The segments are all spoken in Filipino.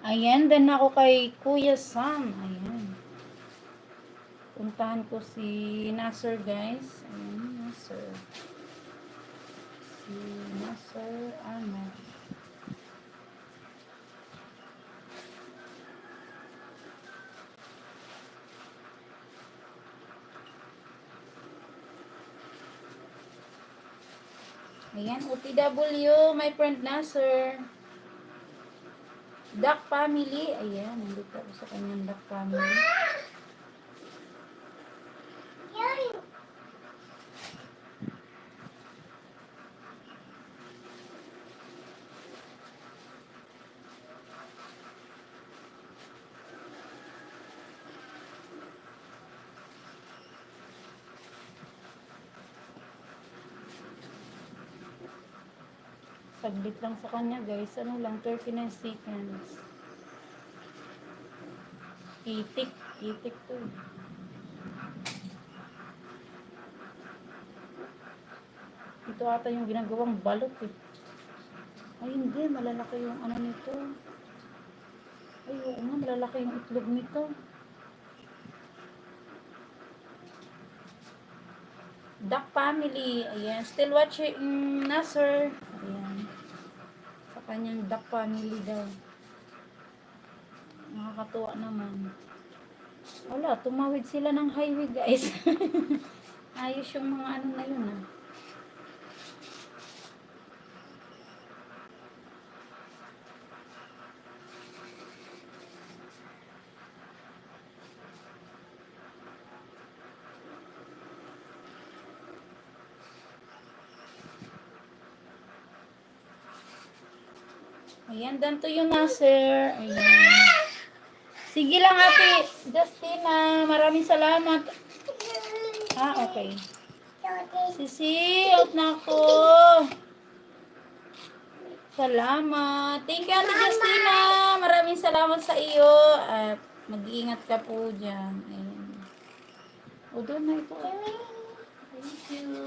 Ayan, then ako kay Kuya Sam. Ayan. Puntahan ko si Nasser, guys. Ayan, Nasser. Si Nasser Ahmed. Ayan, OTW, my friend Nasser. Duck family. Ayan, nandito ako sa kanyang duck family. Saglit lang sa kanya, guys. Ano lang, 39 seconds. Itik. Itik to. Ito ata yung ginagawang balot eh. Ay hindi, malalaki yung ano nito. Ay oo nga, malalaki yung itlog nito. Duck family. Ayan, still watching Nasser. Ayan. Sa kanyang duck family daw. Nakakatuwa naman. Wala, tumawid sila ng highway, guys. Ayos yung mga ano na yun ah. Ayan, danto yung Nasser. Ayan. Sige lang, Ate Justina. Maraming salamat. Ah, okay. Sisi, out na ako. Salamat. Thank you, Ate Justina. Maraming salamat sa iyo. At mag-iingat ka po dyan. Ayan. O, doon na ito. Thank you.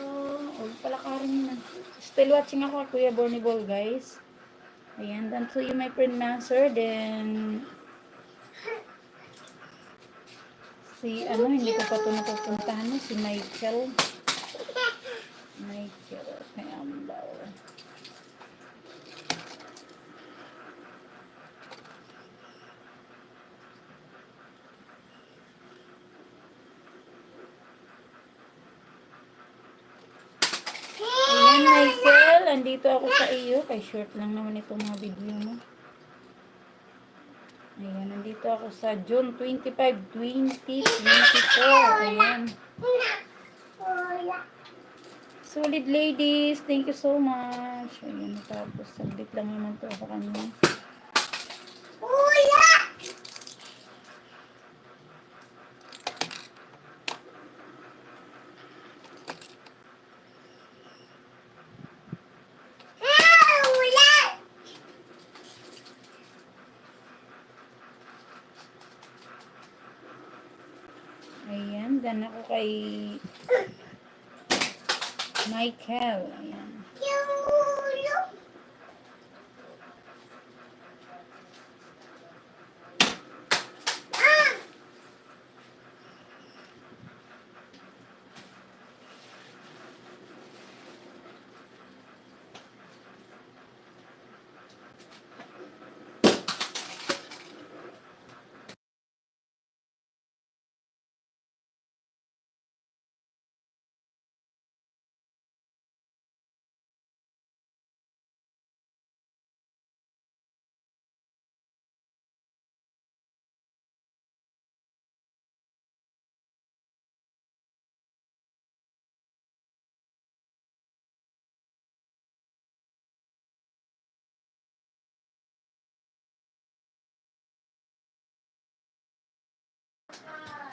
O, palakarin na. Still watching ako, Kuya Bornibol, guys. Ayan, dan to you, my friend Nasser. Then, si, ano, hindi ko pa ito napupuntahan. Si Michael. Michael. Campbell. Ayan, Michael. Andito ako sa iyo. Kay short lang naman itong mga video mo. Ayan, nandito ako sa June 25, 2024. Ayan. Solid ladies. Thank you so much. Ayan, tapos saglit lang naman to sa kanya. Ayan, dan ako kay Michael. Ayan.